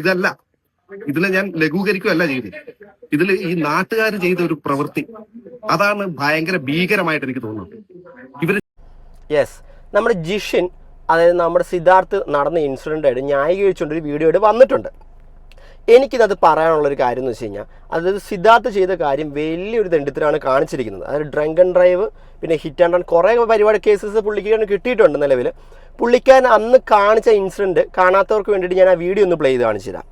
ഇതല്ല, ഇതിനെ ഞാൻ ലഘൂകരിക്കുകയല്ല ചെയ്തത്. ഇതിൽ ഈ നാട്ടുകാർ ചെയ്ത ഒരു പ്രവൃത്തി അതാണ് ഭയങ്കര ഭീകരമായിട്ട് എനിക്ക് തോന്നുന്നത്. ഇവര് നമ്മുടെ ജിഷിൻ, അതായത് നമ്മുടെ സിദ്ധാർത്ഥ് നടന്ന ഇൻസിഡൻ്റ് ആയിട്ട് ന്യായീകരിച്ചുകൊണ്ടൊരു വീഡിയോ ആയിട്ട് വന്നിട്ടുണ്ട്. എനിക്കിത് പറയാനുള്ളൊരു കാര്യം എന്ന് വെച്ച് കഴിഞ്ഞാൽ, അതായത് സിദ്ധാർത്ഥ് ചെയ്ത കാര്യം വലിയൊരു ദണ്ഡിത്തരമാണ് കാണിച്ചിരിക്കുന്നത്. അതായത് ഡ്രങ്ക് ആൻഡ് ഡ്രൈവ്, പിന്നെ ഹിറ്റ് ആൻഡ് റൺ, കുറേ പരിപാടി കേസസ് പുള്ളിക്കാരന് കിട്ടിയിട്ടുണ്ട് നിലവിൽ. പുള്ളിക്കാരൻ അന്ന് കാണിച്ച ഇൻസിഡൻറ്റ് കാണാത്തവർക്ക് വേണ്ടിയിട്ട് ഞാൻ ആ വീഡിയോ ഒന്ന് പ്ലേ ചെയ്ത് കാണിച്ചു തരാം.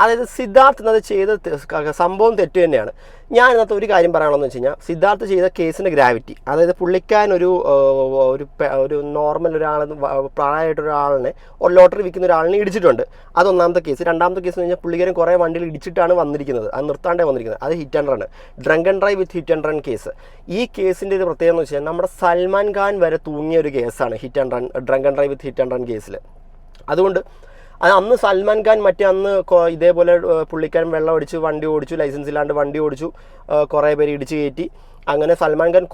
അതായത് സിദ്ധാർത്ഥ് എന്നത് ചെയ്ത സംഭവം തെറ്റ് തന്നെയാണ്. ഞാൻ ഇന്നത്തെ ഒരു കാര്യം പറയാനുള്ളതെന്ന് വെച്ച് കഴിഞ്ഞാൽ, സിദ്ധാർത്ഥ് ചെയ്ത കേസിൻ്റെ ഗ്രാവിറ്റി, അതായത് പുള്ളിക്കാൻ ഒരു നോർമൽ ഒരാൾ, പ്രായമായിട്ടൊരാളിനെ ഒരു ലോട്ടറി വിൽക്കുന്ന ഒരാളിനെ ഇടിച്ചിട്ടുണ്ട്. അതൊന്നാമത്തെ കേസ്. രണ്ടാമത്തെ കേസ് എന്ന് കഴിഞ്ഞാൽ പുള്ളിക്കാരൻ കുറേ വണ്ടിയിൽ ഇടിച്ചിട്ടാണ് വന്നിരിക്കുന്നത്, അത് നിർത്താണ്ടേ വന്നിരിക്കുന്നത്. അത് hit and run, drunk and drive with hit and run case. ഈ കേസിൻ്റെ ഒരു പ്രത്യേകത എന്ന് വെച്ചാൽ, നമ്മുടെ സൽമാൻ ഖാൻ വരെ തൂങ്ങിയ ഒരു കേസാണ് hit and run, drunk and drive with hit and run കേസിൽ. അതുകൊണ്ട് അത് അന്ന് സൽമാൻ ഖാൻ അന്ന് ഇതേപോലെ പുള്ളിക്കാരൻ വെള്ളം അടിച്ച് വണ്ടി ഓടിച്ചു, ലൈസൻസ് ഇല്ലാണ്ട് വണ്ടി ഓടിച്ചു, കുറേ പേര് ഇടിച്ച് കയറ്റി. അങ്ങനെ സൽമാൻ ഖാൻ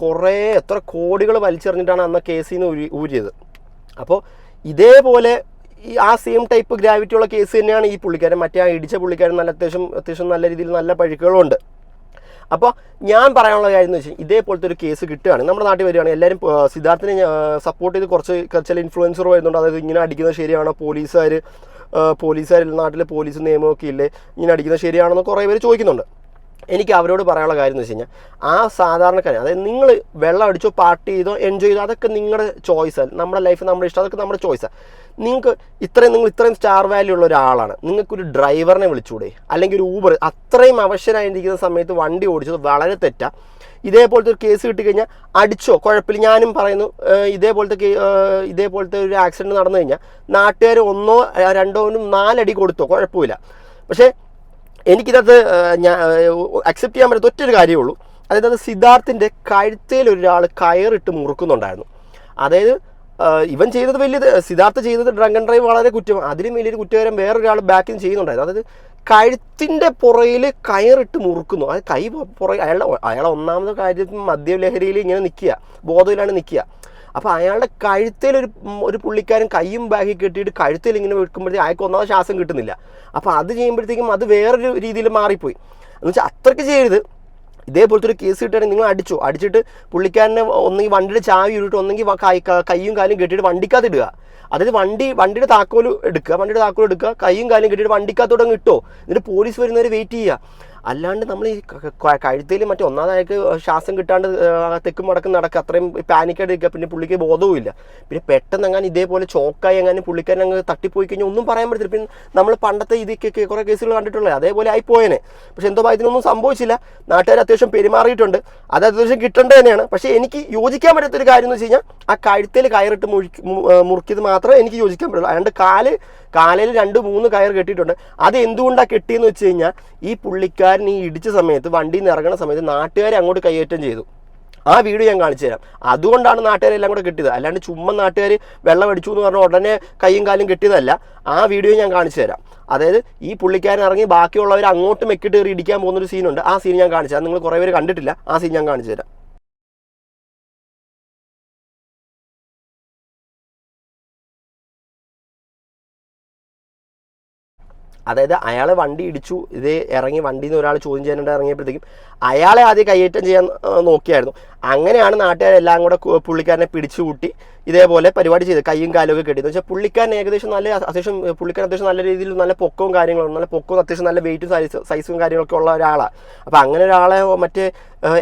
എത്ര കോടികൾ വലിച്ചെറിഞ്ഞിട്ടാണ് അന്ന് കേസിൽ നിന്ന് ഊരിയത്. അപ്പോൾ ഇതേപോലെ ആ സെയിം ടൈപ്പ് ഗ്രാവിറ്റിയുള്ള കേസ് തന്നെയാണ് ഈ പുള്ളിക്കാരൻ. ആ ഇടിച്ച പുള്ളിക്കാരൻ അത്യാവശ്യം നല്ല രീതിയിൽ നല്ല പഴുക്കുകളുണ്ട്. അപ്പോൾ ഞാൻ പറയാനുള്ള കാര്യം എന്ന് വെച്ചാൽ, ഇതേപോലത്തെ ഒരു കേസ് കിട്ടുകയാണ് നമ്മുടെ നാട്ടിൽ വരികയാണ്, എല്ലാവരും സിദ്ധാർത്ഥിനെ സപ്പോർട്ട് ചെയ്ത് കുറച്ച് ചില ഇൻഫ്ലുവൻസർ വരുന്നുണ്ട്. അതായത് ഇങ്ങനെ അടിക്കുന്നത് ശരിയാണോ, പോലീസുകാർ നാട്ടിൽ പോലീസ് നിയമമൊക്കെ ഇല്ലേ, ഇങ്ങനെ അടിക്കുന്നത് ശരിയാണെന്ന് കുറേ പേര് ചോദിക്കുന്നുണ്ട്. എനിക്ക് അവരോട് പറയാനുള്ള കാര്യം എന്ന് വെച്ച് കഴിഞ്ഞാൽ, ആ സാധാരണക്കാരൻ, അതായത് നിങ്ങൾ വെള്ളം അടിച്ചോ, പാർട്ടി ചെയ്തോ, എൻജോയ് ചെയ്തോ, അതൊക്കെ നിങ്ങളുടെ ചോയ്സാണ്. നമ്മുടെ ലൈഫ്, നമ്മുടെ ഇഷ്ടം, അതൊക്കെ നമ്മുടെ ചോയ്സാണ്. നിങ്ങൾ ഇത്രയും സ്റ്റാർ വാല്യൂ ഉള്ള ഒരാളാണ്, നിങ്ങൾക്കൊരു ഡ്രൈവറിനെ വിളിച്ചൂടെ, അല്ലെങ്കിൽ ഒരു ഊബർ, അത്രയും അവശരായിരിക്കുന്ന സമയത്ത് വണ്ടി ഓടിച്ചത് വളരെ തെറ്റാണ്. ഇതേപോലത്തെ ഒരു കേസ് കിട്ടിക്കഴിഞ്ഞാൽ അടിച്ചോ, കുഴപ്പമില്ല. ഞാനും പറയുന്നു, ഇതേപോലത്തെ ഒരു ആക്സിഡൻറ്റ് നടന്നു കഴിഞ്ഞാൽ നാട്ടുകാർ 1 2 4 അടി കൊടുത്തോ, കുഴപ്പമില്ല. പക്ഷേ എനിക്കിതത് അക്സെപ്റ്റ് ചെയ്യാൻ പറ്റാത്ത ഒറ്റൊരു കാര്യമേ ഉള്ളൂ. അതായത് അത് സിദ്ധാർത്ഥിൻ്റെ കഴുത്തേൽ ഒരാൾ കയറിട്ട് മുറുക്കുന്നുണ്ടായിരുന്നു. അതായത് ഇവൻ ചെയ്തത് സിദ്ധാർത്ഥ് ചെയ്തത് ഡ്രങ്ക് ആൻഡ് ഡ്രൈവ് വളരെ കുറ്റം, അതിലും വലിയൊരു കുറ്റകരം വേറൊരാൾ ബാക്കിൽ നിന്ന് ചെയ്യുന്നുണ്ടായിരുന്നു. അതായത് കഴുത്തിൻ്റെ പുറയിൽ കയറിട്ട് മുറുക്കുന്നു. അത് അയാളെ ഒന്നാമത്തെ കാര്യം മദ്യലഹരിയിൽ ഇങ്ങനെ നിൽക്കുക, ബോധമിലാണ് നിൽക്കുക. അപ്പോൾ അയാളുടെ കഴുത്തിൽ ഒരു പുള്ളിക്കാരൻ കയ്യും ബാഗിൽ കെട്ടിയിട്ട് കഴുത്തിൽ ഇങ്ങനെ വെക്കുമ്പോഴത്തേക്ക് അയാൾക്ക് ഒന്നാമത് ശ്വാസം കിട്ടുന്നില്ല. അപ്പോൾ അത് ചെയ്യുമ്പോഴത്തേക്കും അത് വേറൊരു രീതിയിൽ മാറിപ്പോയി. എന്ന് വെച്ചാൽ അത്രയ്ക്ക് ചെയ്യരുത്. ഇതേപോലത്തെ ഒരു കേസ് കിട്ടുകയാണെങ്കിൽ നിങ്ങൾ അടിച്ചിട്ട് പുള്ളിക്കാരനെ ഒന്നെങ്കിൽ വണ്ടിയുടെ ചാവി ഇട്ടിട്ട്, ഒന്നെങ്കിൽ കയ്യും കാലും കെട്ടിയിട്ട് വണ്ടിക്കകത്ത് ഇടുക. അതായത് വണ്ടിയുടെ താക്കോൽ എടുക്കുക, കയ്യും കാലും കെട്ടിയിട്ട് വണ്ടിക്കകത്തോടെ ഇട്ടോ, എന്നിട്ട് പോലീസ് വരുന്നവരെ വെയിറ്റ് ചെയ്യുക. അല്ലാണ്ട് നമ്മൾ ഈ കഴുത്തിൽ ഒന്നാമതായിട്ട് ശ്വാസം കിട്ടാണ്ട് തെക്കും വടക്കും നടക്കുക, അത്രയും പാനിക്കായിട്ട് നിൽക്കുക. പിന്നെ പുള്ളിക്ക് ബോധവുമില്ല. പിന്നെ പെട്ടെന്ന് അങ്ങനെ ഇതേപോലെ ചോക്കായി അങ്ങനെ പുള്ളിക്കാരൻ അങ്ങ് തട്ടിപ്പോയി കഴിഞ്ഞാൽ ഒന്നും പറയാൻ പറ്റത്തില്ല. പിന്നെ നമ്മൾ പണ്ടത്തെ ഇതൊക്കെ കുറേ കേസുകൾ കണ്ടിട്ടുള്ളത് അതേപോലെ ആയിപ്പോയേനെ. പക്ഷെ എന്തോ ഇതിനൊന്നും സംഭവിച്ചില്ല. നാട്ടുകാർ അത്യാവശ്യം പെരുമാറിയിട്ടുണ്ട്, അത് അത്യാവശ്യം കിട്ടേണ്ടത് തന്നെയാണ്. പക്ഷേ എനിക്ക് യോജിക്കാൻ പറ്റാത്തൊരു കാര്യം എന്ന് വെച്ച് കഴിഞ്ഞാൽ, ആ കഴുത്തിൽ കയറിട്ട് മുറുക്കിയത് മാത്രമേ എനിക്ക് യോജിക്കാൻ പറ്റുള്ളൂ. അതുകൊണ്ട് കാലയിൽ 2-3 കയർ കെട്ടിയിട്ടുണ്ട്. അത് എന്തുകൊണ്ടാണ് കെട്ടിയെന്ന് വെച്ച് കഴിഞ്ഞാൽ, ഈ പുള്ളിക്കാരൻ ഈ ഇടിച്ച സമയത്ത് വണ്ടിയിൽ നിന്ന് ഇറങ്ങുന്ന സമയത്ത് നാട്ടുകാരെ അങ്ങോട്ട് കയ്യേറ്റം ചെയ്തു. ആ വീഡിയോ ഞാൻ കാണിച്ചു തരാം. അതുകൊണ്ടാണ് നാട്ടുകാരെല്ലാം കൂടെ കെട്ടിയത്. അല്ലാണ്ട് ചുമ്മാ നാട്ടുകാർ വെള്ളം അടിച്ചു എന്ന് പറഞ്ഞാൽ ഉടനെ കയ്യും കാലും കെട്ടിയതല്ല. ആ വീഡിയോ ഞാൻ കാണിച്ചു തരാം. അതായത് ഈ പുള്ളിക്കാരൻ ഇറങ്ങി ബാക്കിയുള്ളവർ അങ്ങോട്ട് മെക്കിട്ട് കയറി ഇടിക്കാൻ പോകുന്നൊരു സീനുണ്ട്. ആ സീൻ ഞാൻ കാണിച്ചു തരാം. നിങ്ങൾ കുറേ പേര് കണ്ടിട്ടില്ല. ആ സീൻ ഞാൻ കാണിച്ചു തരാം. അതായത് അയാളെ വണ്ടി ഇടിച്ചു, ഇറങ്ങി വണ്ടിയിൽ നിന്ന് ഒരാൾ ചോദ്യം ചെയ്യാനായിട്ട് ഇറങ്ങിയപ്പോഴത്തേക്കും അയാളെ ആദ്യം കയ്യേറ്റം ചെയ്യാൻ നോക്കിയായിരുന്നു. അങ്ങനെയാണ് നാട്ടുകാരെല്ലാം കൂടെ പുള്ളിക്കാരനെ പിടിച്ചു കൂട്ടി ഇതേപോലെ പരിപാടി ചെയ്ത് കയ്യും കാലുമൊക്കെ കെട്ടിയെന്ന് വെച്ചാൽ, പുള്ളിക്കാരൻ ഏകദേശം അത്യാവശ്യം നല്ല രീതിയിൽ നല്ല പൊക്കവും കാര്യങ്ങളും, അത്യാവശ്യം നല്ല വെയിറ്റും സൈസും കാര്യങ്ങളൊക്കെ ഉള്ള ഒരാളാണ്. അപ്പോൾ അങ്ങനെ ഒരാളെ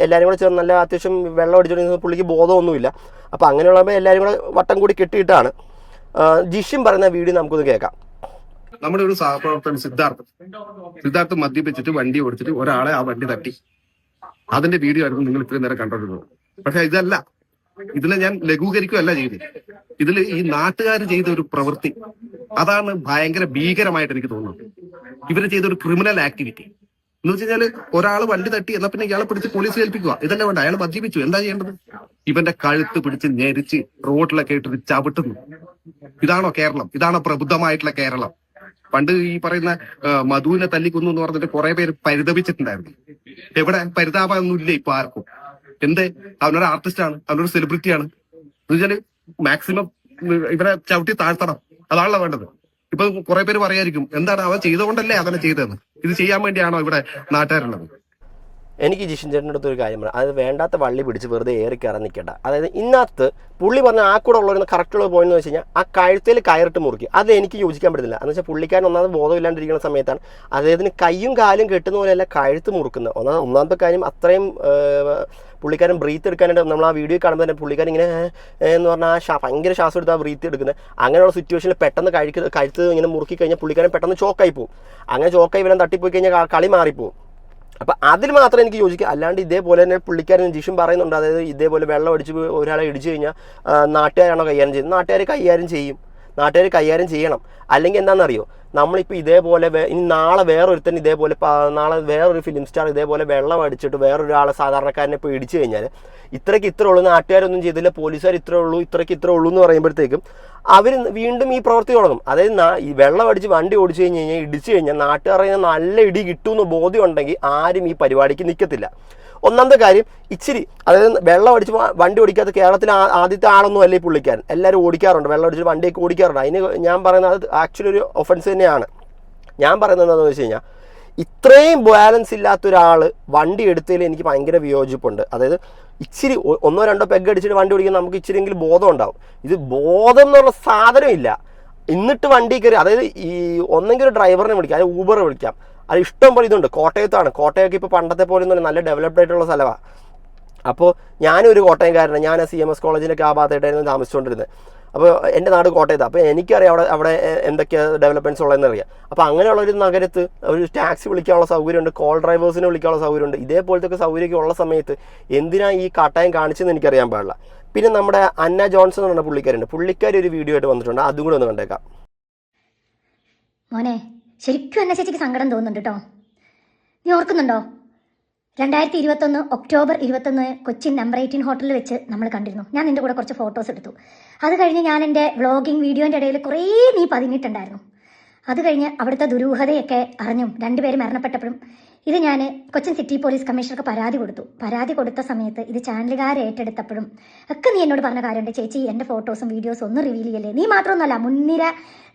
എല്ലാവരും കൂടെ ചേർന്ന് നല്ല അത്യാവശ്യം വെള്ളം അടിച്ചുകൊണ്ടിരുന്ന പുള്ളിക്ക് ബോധമൊന്നുമില്ല. അപ്പോൾ അങ്ങനെയുള്ളപ്പോൾ എല്ലാവരും കൂടെ വട്ടം കൂടി കെട്ടിയിട്ടാണ്. ജിഷിൻ പറയുന്ന വീഡിയോ നമുക്കൊന്ന് കേൾക്കാം. നമ്മുടെ ഒരു സഹപ്രവർത്തകൻ സിദ്ധാർത്ഥ് മദ്യപിച്ചിട്ട് വണ്ടി ഓടിച്ചിട്ട് ഒരാളെ ആ വണ്ടി തട്ടി. അതിന്റെ വീഡിയോ ആയിരുന്നു നിങ്ങൾ ഇത്രയും നേരം കണ്ടിരുന്നത്. പക്ഷെ ഇതല്ല, ഇതിനെ ഞാൻ ലഘൂകരിക്കുകയല്ല ചെയ്തത്. ഇതിൽ ഈ നാട്ടുകാർ ചെയ്ത ഒരു പ്രവൃത്തി അതാണ് ഭയങ്കര ഭീകരമായിട്ട് എനിക്ക് തോന്നുന്നത്. ഇവര് ചെയ്ത ഒരു ക്രിമിനൽ ആക്ടിവിറ്റി എന്ന് വെച്ച് കഴിഞ്ഞാല് ഒരാൾ വണ്ടി തട്ടി എന്നാ പിന്നെ ഇയാളെ പിടിച്ച് പോലീസ് ഏൽപ്പിക്കുക. ഇതല്ലേ വേണ്ട, അയാൾ മദ്യപിച്ചു, എന്താ ചെയ്യേണ്ടത്? ഇവന്റെ കഴുത്ത് പിടിച്ച് ഞെരിച്ച് റോഡിലൊക്കെ ഇട്ടിട്ട് ചവിട്ടുന്നു. ഇതാണോ കേരളം? ഇതാണോ പ്രബുദ്ധമായിട്ടുള്ള കേരളം? പണ്ട് ഈ പറയുന്ന മധുവിനെ തല്ലിക്കൊന്നു എന്ന് പറഞ്ഞിട്ട് കുറെ പേര് പരിതപിച്ചിട്ടുണ്ടായിരുന്നു. എവിടെ പരിതാപമൊന്നും ഇല്ല ഇപ്പൊ ആർക്കും. എന്തേ? അവനൊരു ആർട്ടിസ്റ്റാണ്, അവനൊരു സെലിബ്രിറ്റിയാണ്. എന്ന് വെച്ചാല് മാക്സിമം ഇവരെ ചവിട്ടി താഴ്ത്തണം, അതാണല്ലോ വേണ്ടത്. ഇപ്പൊ കുറെ പേര് പറയായിരിക്കും, എന്താണ് അവൻ ചെയ്തുകൊണ്ടല്ലേ അവനെ ചെയ്തതെന്ന്. ഇത് ചെയ്യാൻ വേണ്ടിയാണോ ഇവിടെ നാട്ടുകാരുള്ളത്? എനിക്ക് ജിഷൻ ചേട്ടൻ്റെ അടുത്ത് ഒരു കാര്യം പറയാം. അതായത് വേണ്ടാത്ത വള്ളി പിടിച്ച് വെറുതെ ഏറി കയറാൻ നിൽക്കേണ്ട. അതായത് ഇന്നത്തെ പുള്ളി പറഞ്ഞ ആ കൂടെ ഉള്ളവരുന്ന് കറക്റ്റുള്ള പോയിന്റ് എന്ന് വെച്ച് കഴിഞ്ഞാൽ ആ കഴുത്തിൽ കയറിട്ട് മുറുക്കി. അത് എനിക്ക് യോജിക്കാൻ പറ്റുന്നില്ല. എന്ന് വെച്ചാൽ പുള്ളിക്കാരൻ ഒന്നാമത് ബോധമില്ലാണ്ടിരിക്കുന്ന സമയത്താണ് അദ്ദേഹത്തിന് കൈയും കാലും കെട്ടുന്ന പോലെയല്ല കഴുത്ത് മുറുക്കുന്നത്. ഒന്നാമത്തെ കാര്യം അത്രയും പുള്ളിക്കാരൻ ബ്രീത്ത് എടുക്കാനായിട്ട് നമ്മൾ ആ വീഡിയോ കാണുമ്പോൾ തന്നെ പുള്ളിക്കാരൻ ഇങ്ങനെ എന്ന് പറഞ്ഞാൽ ഭയങ്കര ശ്വാസം എടുത്ത് ആ ബ്രീത്ത് എടുക്കുന്നത്. അങ്ങനെയുള്ള സിറ്റുവേഷനിൽ പെട്ടെന്ന് കഴുത്ത് ഇങ്ങനെ മുറുക്കി കഴിഞ്ഞാൽ പുള്ളിക്കാരൻ പെട്ടെന്ന് ചോക്കായി പോകും. അങ്ങനെ ചോക്കായി വരാൻ തട്ടിപ്പോയി കഴിഞ്ഞാൽ കളി മാറിപ്പോവും. അപ്പം അതിൽ മാത്രം എനിക്ക് യോജിക്കുക. അല്ലാണ്ട് ഇതേപോലെ തന്നെ പുള്ളിക്കാരൻ ജിഷൻ പറയുന്നുണ്ട്, അതായത് ഇതേപോലെ വെള്ളം അടിച്ച് ഒരാളെ ഇടിച്ചു കഴിഞ്ഞാൽ നാട്ടുകാരാണോ കൈകാര്യം ചെയ്യുന്നത്? നാട്ടുകാർ കൈകാര്യം ചെയ്യും, നാട്ടുകാർ കൈകാര്യം ചെയ്യണം. അല്ലെങ്കിൽ എന്താണെന്നറിയോ, നമ്മളിപ്പോൾ ഇതേപോലെ ഇനി നാളെ വേറൊരുത്തൻ ഇതേപോലെ നാളെ വേറൊരു ഫിലിം സ്റ്റാർ ഇതേപോലെ വെള്ളം അടിച്ചിട്ട് വേറൊരാളെ സാധാരണക്കാരനെ ഇപ്പോൾ ഇടിച്ചു കഴിഞ്ഞാൽ ഇത്രയ്ക്ക് ഇത്ര ഉള്ളൂ, നാട്ടുകാരൊന്നും ചെയ്തില്ല, പോലീസുകാർ ഇത്രേ ഉള്ളൂ, ഇത്രയ്ക്ക് ഇത്ര ഉള്ളൂ എന്ന് പറയുമ്പോഴത്തേക്കും അവർ വീണ്ടും ഈ പ്രവൃത്തി തുടങ്ങും. അതായത് ഈ വെള്ളം അടിച്ച് വണ്ടി ഓടിച്ചു കഴിഞ്ഞാൽ ഇടിച്ചു കഴിഞ്ഞാൽ നാട്ടുകാരെ നല്ല ഇടി കിട്ടുമെന്ന് ബോധ്യം ഉണ്ടെങ്കിൽ ആരും ഈ പരിപാടിക്ക് നിൽക്കത്തില്ല. ഒന്നാമത്തെ കാര്യം ഇച്ചിരി, അതായത് വെള്ളം അടിച്ച് വണ്ടി ഓടിക്കാത്ത കേരളത്തിൽ ആദ്യത്തെ ആളൊന്നും അല്ലേ ഈ പുള്ളിക്കാരൻ. എല്ലാവരും ഓടിക്കാറുണ്ട്, വെള്ളം അടിച്ച് വണ്ടിയൊക്കെ ഓടിക്കാറുണ്ട്. അതിന് ഞാൻ പറയുന്നത് അത് ആക്ച്വലി ഒരു ഒഫൻസ് തന്നെയാണ്. ഞാൻ പറയുന്നത് എന്താണെന്ന് വെച്ച് കഴിഞ്ഞാൽ ഇത്രയും ബാലൻസ് ഇല്ലാത്ത ഒരാൾ വണ്ടി എടുത്തതിൽ എനിക്ക് ഭയങ്കര വിയോജിപ്പുണ്ട്. അതായത് ഇച്ചിരി ഒന്നോ രണ്ടോ പെഗ് അടിച്ചിട്ട് വണ്ടി ഓടിക്കാൻ നമുക്ക് ഇച്ചിരിയെങ്കിലും ബോധം ഉണ്ടാവും. ഇത് ബോധം എന്നുള്ള സാധനമില്ല. എന്നിട്ട് വണ്ടി കയറി, അതായത് ഈ ഒന്നെങ്കിൽ ഒരു ഡ്രൈവറിനെ വിളിക്കാം, അല്ലെങ്കിൽ ഊബർ വിളിക്കാം. അത് ഇഷ്ടം പോലെ ഇതുണ്ട്. കോട്ടയത്താണ്. കോട്ടയമൊക്കെ ഇപ്പോൾ പണ്ടത്തെ പോലെ ഒന്നും നല്ല ഡെവലപ്ഡ് ആയിട്ടുള്ള സ്ഥലമാണ്. അപ്പോൾ ഞാനും ഒരു കോട്ടയംകാരനാണ്. ഞാൻ CMS കോളേജിലൊക്കെ ആ ഭാഗത്തായിട്ടായിരുന്നു താമസിച്ചുകൊണ്ടിരുന്നത്. അപ്പോൾ എൻ്റെ നാട് കോട്ടയത്താണ്. അപ്പോൾ എനിക്കറിയാം അവിടെ എന്തൊക്കെയാണ് ഡെവലപ്മെൻറ്റ്സ് ഉള്ളതെന്ന് അറിയാം. അപ്പോൾ അങ്ങനെയുള്ളൊരു നഗരത്ത് ഒരു ടാക്സി വിളിക്കാനുള്ള സൗകര്യമുണ്ട്, കോൾ ഡ്രൈവേഴ്സിനെ വിളിക്കാനുള്ള സൗകര്യമുണ്ട്. ഇതേപോലത്തെ സൗകര്യമൊക്കെ ഉള്ള സമയത്ത് എന്തിനാണ് ഈ കാട്ടായം കാണിച്ചതെന്ന് എനിക്കറിയാൻ പാടില്ല. പിന്നെ നമ്മുടെ അന്ന ജോൺസൺ എന്ന് പറഞ്ഞ പുള്ളിക്കാരുണ്ട്. പുള്ളിക്കാരി ഒരു വീഡിയോ ആയിട്ട് വന്നിട്ടുണ്ട്, അതും കൂടെ ഒന്ന് കണ്ടേക്കാം. മോനെ, ശരിക്കും എന്നെ ചേച്ചിക്ക് സങ്കടം തോന്നുന്നുണ്ട് കേട്ടോ. നീ ഓർക്കുന്നുണ്ടോ? 2021 ഒക്ടോബർ 21 കൊച്ചിൻ നമ്പർ 18 ഹോട്ടലിൽ വെച്ച് നമ്മൾ കണ്ടിരുന്നു. ഞാൻ നിൻ്റെ കൂടെ കുറച്ച് ഫോട്ടോസ് എടുത്തു. അത് കഴിഞ്ഞ് ഞാൻ എൻ്റെ വ്ളോഗിങ് വീഡിയോൻ്റെ ഇടയിൽ കുറേ നീ പതിഞ്ഞിട്ടുണ്ടായിരുന്നു. അത് കഴിഞ്ഞ് അവിടുത്തെ ദുരൂഹതയൊക്കെ അറിഞ്ഞും 2 പേര് മരണപ്പെട്ടപ്പോഴും ഇത് ഞാൻ കൊച്ചിൻ സിറ്റി പോലീസ് കമ്മീഷണർക്ക് പരാതി കൊടുത്തു. പരാതി കൊടുത്ത സമയത്ത് ഇത് ചാനലുകാരെ ഏറ്റെടുത്തപ്പോഴും ഒക്കെ നീ എന്നോട് പറഞ്ഞ കാര്യമുണ്ട്, ചേച്ചി എൻ്റെ ഫോട്ടോസും വീഡിയോസും ഒന്നും റിവീൽ ചെയ്യല്ലേ. നീ മാത്രമൊന്നുമല്ല, മുൻനിര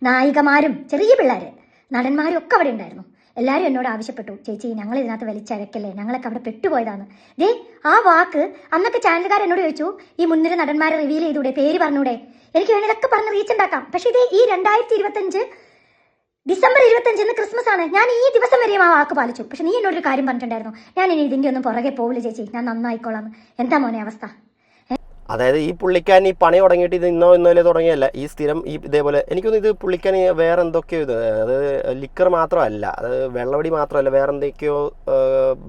നായികമാരും ചെറിയ പിള്ളേർ നടന്മാരും ഒക്കെ അവിടെ ഉണ്ടായിരുന്നു. എല്ലാവരും എന്നോട് ആവശ്യപ്പെട്ടു, ചേച്ചി ഞങ്ങൾ ഇതിനകത്ത് വലിച്ചഴക്കല്ലേ, ഞങ്ങളൊക്കെ അവിടെ പെട്ടുപോയതാണ്. ആ വാക്ക് അന്നൊക്കെ ചാനലുകാർ എന്നോട് ചോദിച്ചു, ഈ മുൻനിര നടന്മാരെ റിവീൽ ചെയ്തൂടെ, പേര് പറഞ്ഞൂടെ? എനിക്ക് വേണ്ടി ഇതൊക്കെ പറഞ്ഞ് റീച്ച് ഉണ്ടാക്കാം. പക്ഷേ ഇത് ഈ 2025 ഡിസംബർ 25 ക്രിസ്മസ് ആണ്. ഞാൻ ഈ ദിവസം വരെയും ആ വാക്ക് പാലിച്ചു. പക്ഷെ നീ എന്നോടൊരു കാര്യം പറഞ്ഞിട്ടുണ്ടായിരുന്നു, ഞാൻ ഇനി ഇതിൻ്റെ ഒന്നും പുറകെ പോവില്ല ചേച്ചി, ഞാൻ നന്നായിക്കോളാം. എന്താ മോനെ അവസ്ഥ? അതായത് ഈ പുള്ളിക്കാരൻ ഈ പണി തുടങ്ങിയിട്ട് ഇത് ഇന്നോലെ തുടങ്ങിയല്ല, ഈ സ്ഥിരം ഈ ഇതേപോലെ എനിക്കൊന്നും ഇത് പുള്ളിക്കാൻ വേറെ എന്തൊക്കെയോ ഇത്, അത് ലിക്കർ മാത്രമല്ല, അത് വെള്ളമടി മാത്രമല്ല, വേറെ എന്തൊക്കെയോ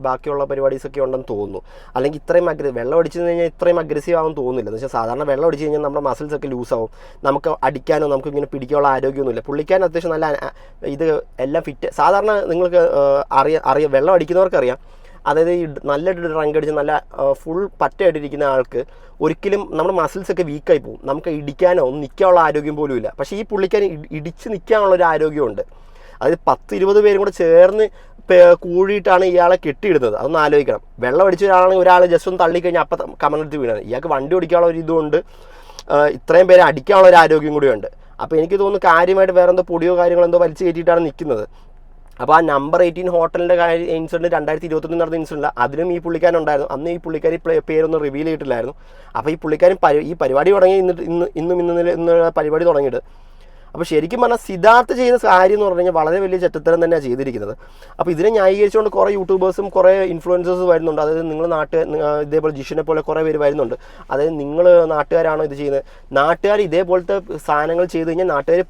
ബാക്കിയുള്ള പരിപാടീസൊക്കെ ഉണ്ടെന്ന് തോന്നുന്നു. അല്ലെങ്കിൽ ഇത്രയും വെള്ളം അടിച്ചു കഴിഞ്ഞാൽ ഇത്രയും അഗ്രസീവ് ആവും തോന്നുന്നില്ല. എന്ന് വെച്ചാൽ സാധാരണ വെള്ളം അടിച്ചു കഴിഞ്ഞാൽ നമ്മുടെ മസിൽസൊക്കെ ലൂസാവും, നമുക്ക് അടിക്കാനോ നമുക്ക് ഇങ്ങനെ പിടിക്കാനുള്ള ആരോഗ്യമൊന്നുമില്ല. പുള്ളിക്കാരൻ അത്യാവശ്യം നല്ല ഇത് എല്ലാം ഫിറ്റ്. സാധാരണ നിങ്ങൾക്ക് അറിയാം വെള്ളം അടിക്കുന്നവർക്കറിയാം, അതായത് ഈ നല്ല ഡ്രങ്ക് അടിച്ച് നല്ല ഫുൾ പറ്റയായിട്ടിരിക്കുന്ന ആൾക്ക് ഒരിക്കലും നമ്മുടെ മസിൽസൊക്കെ വീക്കായി പോകും, നമുക്ക് ഇടിക്കാനോ നിൽക്കാനുള്ള ആരോഗ്യം പോലും ഇല്ല. പക്ഷേ ഈ പുള്ളിക്കാരൻ ഇടിച്ച് നിൽക്കാനുള്ളൊരു ആരോഗ്യമുണ്ട്. അതായത് 10-20 പേരും കൂടെ ചേർന്ന് കൂടിയിട്ടാണ് ഇയാളെ കെട്ടിയിടുന്നത്. അതൊന്ന് ആലോചിക്കണം. വെള്ളം അടിച്ച ഒരാളാണെങ്കിൽ ഒരാൾ ജസ്റ്റ് ഒന്ന് തള്ളിക്കഴിഞ്ഞാൽ അപ്പം കമലെടുത്ത് വീണത്. ഇയാൾക്ക് വണ്ടി ഓടിക്കാനുള്ള ഒരു ഇതുകൊണ്ട് ഇത്രയും പേരെ അടിക്കാനുള്ള ഒരു ആരോഗ്യം കൂടിയുണ്ട്. അപ്പോൾ എനിക്ക് തോന്നുന്നു കാര്യമായിട്ട് വേറെ എന്തോ പൊടിയോ കാര്യങ്ങളോ എന്തോ വലിച്ചു കയറ്റിയിട്ടാണ് നിൽക്കുന്നത്. അപ്പോൾ ആ നമ്പർ 18 ഹോട്ടലിൻ്റെ ഇൻസിഡൻറ്റ് 2021 നടന്ന ഇൻസിഡൻറ്റ്, അതിലും ഈ പുള്ളിക്കാരൻ ഉണ്ടായിരുന്നു. അന്ന് ഈ പുള്ളിക്കാരി പേരൊന്നും റിവീൽ ചെയ്തിട്ടില്ലായിരുന്നു. അപ്പോൾ ഈ പുള്ളിക്കാരൻ ഈ പരിപാടി തുടങ്ങി ഇന്ന് പരിപാടി തുടങ്ങിയിട്ട്. അപ്പോൾ ശരിക്കും പറഞ്ഞാൽ സിദ്ധാർത്ഥ് ചെയ്യുന്ന കാര്യം എന്ന് പറഞ്ഞു കഴിഞ്ഞാൽ വളരെ വലിയ ചെറ്റത്തരം തന്നെയാണ് ചെയ്തിരിക്കുന്നത്. അപ്പോൾ ഇതിനെ ന്യായീകരിച്ചുകൊണ്ട് കുറേ യൂട്യൂബേഴ്സും കുറേ ഇൻഫ്ലുവൻസേഴ്സ് വരുന്നുണ്ട്. അതായത് നിങ്ങൾ ഇതേപോലെ ജിഷിനെ പോലെ കുറേ പേര് വരുന്നുണ്ട്. അതായത് നിങ്ങൾ നാട്ടുകാരാണോ ഇത് ചെയ്യുന്നത്? നാട്ടുകാർ ഇതേപോലത്തെ സാധനങ്ങൾ ചെയ്ത് കഴിഞ്ഞാൽ നാട്ടുകാർ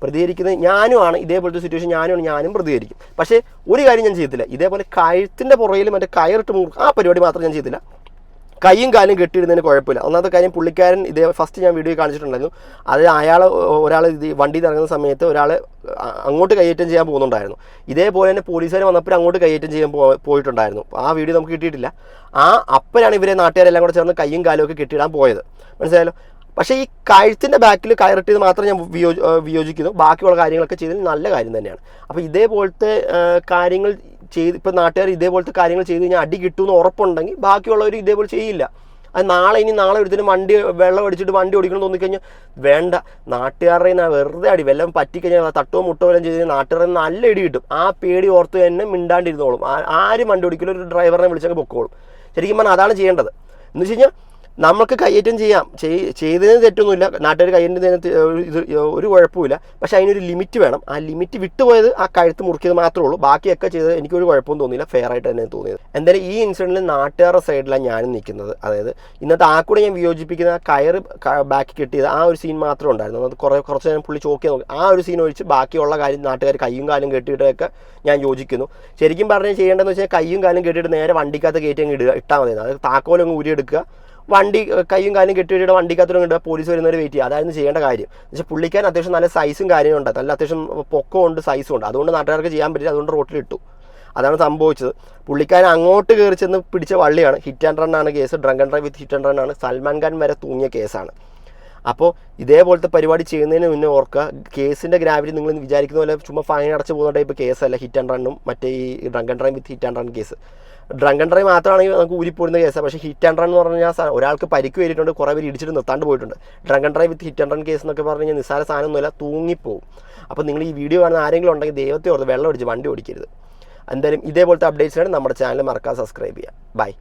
പ്രതികരിക്കുന്നത് ഞാനുമാണ്. ഇതേപോലത്തെ സിറ്റുവേഷൻ ഞാനും പ്രതികരിക്കും. പക്ഷേ ഒരു കാര്യം ഞാൻ ചെയ്യത്തില്ല, ഇതേപോലെ കഴുത്തിൻ്റെ പുറകിൽ മറ്റേ കയറിട്ട് ആ പരിപാടി മാത്രം ഞാൻ ചെയ്തില്ല. കൈയും കാലും കെട്ടിയിടുന്നതിന് കുഴപ്പമില്ല. ഒന്നാമത്തെ കാര്യം പുള്ളിക്കാരൻ ഇതേ ഫസ്റ്റ് ഞാൻ വീഡിയോ കാണിച്ചിട്ടുണ്ടായിരുന്നു. അത് ഒരാൾ ഇത് വണ്ടിയിൽ ഇറങ്ങുന്ന സമയത്ത് ഒരാൾ അങ്ങോട്ട് കയ്യേറ്റം ചെയ്യാൻ പോകുന്നുണ്ടായിരുന്നു. ഇതേപോലെ തന്നെ പോലീസുകാർ വന്നപ്പോൾ അങ്ങോട്ട് കയ്യേറ്റം ചെയ്യാൻ പോയിട്ടുണ്ടായിരുന്നു. ആ വീഡിയോ നമുക്ക് കിട്ടിയിട്ടില്ല. അപ്പോഴാണ് ഇവരെ നാട്ടുകാരെല്ലാം കൂടെ ചേർന്ന് കയ്യും കാലും ഒക്കെ കെട്ടിയിടാൻ പോയത്. മനസ്സിലായല്ലോ. പക്ഷേ ഈ കഴുത്തിൻ്റെ ബാക്കിൽ കയറിട്ടത് മാത്രം ഞാൻ വിയോജിക്കുന്നു. ബാക്കിയുള്ള കാര്യങ്ങളൊക്കെ ചെയ്തതിൽ നല്ല കാര്യം തന്നെയാണ്. അപ്പോൾ ഇതേപോലത്തെ കാര്യങ്ങൾ ഇപ്പോൾ നാട്ടുകാർ ഇതേപോലത്തെ കാര്യങ്ങൾ ചെയ്ത് കഴിഞ്ഞാൽ അടി കിട്ടുമെന്ന് ഉറപ്പുണ്ടെങ്കിൽ ബാക്കിയുള്ളവർ ഇതേപോലെ ചെയ്യില്ല. അത് നാളെ ഒരുത്തിന് വണ്ടി വെള്ളം അടിച്ചിട്ട് വണ്ടി ഓടിക്കണം തോന്നിക്കഴിഞ്ഞാൽ വേണ്ട, നാട്ടുകാരുടെ വെറുതെ അടി വല്ലതും പറ്റിക്കഴിഞ്ഞാൽ തട്ടോ മുട്ടോ വല്ലതും ചെയ്ത് കഴിഞ്ഞാൽ നാട്ടുകാരെ നല്ല ഇടി കിട്ടും. ആ പേടി ഓർത്ത് തന്നെ മിണ്ടാണ്ടിരുന്നോളും. ആരും വണ്ടി ഓടിക്കലും ഒരു ഡ്രൈവറിനെ വിളിച്ചങ്ങ് പൊക്കോളും. ശരിക്കും പറഞ്ഞാൽ അതാണ് ചെയ്യേണ്ടത്. എന്ന് വെച്ച് കഴിഞ്ഞാൽ നമുക്ക് കയ്യേറ്റം ചെയ്യാം, ചെയ്തതിന് തെറ്റൊന്നുമില്ല. നാട്ടുകാർ കയ്യേറ്റത്തിന് ഇത് ഒരു കുഴപ്പമില്ല. പക്ഷേ അതിനൊരു ലിമിറ്റ് വേണം. ആ ലിമിറ്റ് വിട്ടുപോയത് ആ കഴുത്ത് മുറിക്കിയത് മാത്രമേ ഉള്ളൂ. ബാക്കിയൊക്കെ ചെയ്തത് എനിക്കൊരു കുഴപ്പമൊന്നും തോന്നിയില്ല, ഫെയർ ആയിട്ട് തന്നെ തോന്നിയത്. എന്തായാലും ഈ ഇൻസിഡൻറ്റിൽ നാട്ടുകാരുടെ സൈഡിലാണ് ഞാനും നിൽക്കുന്നത്. അതായത് ഇന്നത്തെ ആ കൂടെ ഞാൻ വിയോജിപ്പിക്കുന്ന കയറ് ബാക്കി കിട്ടിയത് ആ ഒരു സീൻ മാത്രമേ ഉണ്ടായിരുന്നു. അത് കുറച്ച് നേരം പുള്ളി ചോക്കി നോക്കി. ആ ഒരു സീൻ ഒഴിച്ച് ബാക്കിയുള്ള കാര്യം നാട്ടുകാർ കയ്യും കാലും കെട്ടിയിട്ടൊക്കെ ഞാൻ യോജിക്കുന്നു. ശരിക്കും പറഞ്ഞാൽ ചെയ്യേണ്ടതെന്ന് വെച്ചാൽ കയ്യും കാലും കെട്ടിയിട്ട് നേരെ വണ്ടിക്കകത്ത് കയറ്റി അങ്ങ് ഇട്ടാൽ മതി. അത് താക്കോലങ്ങ് ഊരിയെടുക്കുക, വണ്ടി കയ്യും കാലും കെട്ടിയിട്ട് വണ്ടിക്കകത്തോളം ഇടുക, പോലീസ് വരുന്നവരെ വെയിറ്റ് ചെയ്യുക. അതായിരുന്നു ചെയ്യേണ്ട കാര്യം. പക്ഷേ പുള്ളിക്കാരൻ അത്യാവശ്യം നല്ല സൈസും കാര്യമുണ്ട്, നല്ല അത്യാവശ്യം പൊക്കമുണ്ട്, സൈസും ഉണ്ട്. അതുകൊണ്ട് നാട്ടുകാർക്ക് ചെയ്യാൻ പറ്റില്ല. അതുകൊണ്ട് റോട്ടിലിട്ടു. അതാണ് സംഭവിച്ചത്. പുള്ളിക്കാരൻ അങ്ങോട്ട് കയറി ചെന്ന് പിടിച്ച വള്ളിയാണ്. ഹിറ്റ് ആൻഡ് റൺ ആണ് case. Drunk and drive with hit and run ആണ്. സൽമാൻ ഖാൻ വരെ തൂങ്ങിയ കേസാണ്. അപ്പോൾ ഇതേപോലത്തെ പരിപാടി ചെയ്യുന്നതിന് മുന്നേ ഓർക്കുക, കേസിൻ്റെ ഗ്രാവിറ്റി നിങ്ങൾ വിചാരിക്കുന്ന പോലെ ചുമ്മാ ഫൈൻ അടച്ച് പോകുന്ന ടൈപ്പ് കേസല്ല ഹിറ്റ് ആൻഡ് റണ്ണും മറ്റേ ഈ drunk and drive with hit and run case. Drunk and drive മാത്രമാണെങ്കിൽ നമുക്ക് ഊരിപ്പോരുന്ന കേസാണ്. പക്ഷേ ഹിറ്റ് ആൻഡ് റൺ എന്ന് പറഞ്ഞാൽ ഒരാൾക്ക് പരിക്ക് വരിയിട്ടുണ്ട്, കുറേ പേര് ഇടിച്ചിട്ട് നിർത്താണ്ട് പോയിട്ടുണ്ട്. Drunk and drive with hit and run case എന്നൊക്കെ പറഞ്ഞു കഴിഞ്ഞാൽ നിസ്സാര സാധനമൊന്നുമില്ല, തൂങ്ങിപ്പോവും. അപ്പോൾ നിങ്ങൾ ഈ വീഡിയോ കാണുന്ന ആരെങ്കിലും ഉണ്ടെങ്കിൽ ദൈവത്തെ ഓർത്ത് വെള്ളം അടിച്ച് വണ്ടി ഓടിക്കരുത്. എന്തായാലും ഇതേപോലത്തെ അപ്ഡേറ്റ്സിനാണ് നമ്മുടെ ചാനൽ മറക്കാതെ സബ്സ്ക്രൈബ് ചെയ്യുക. ബൈ.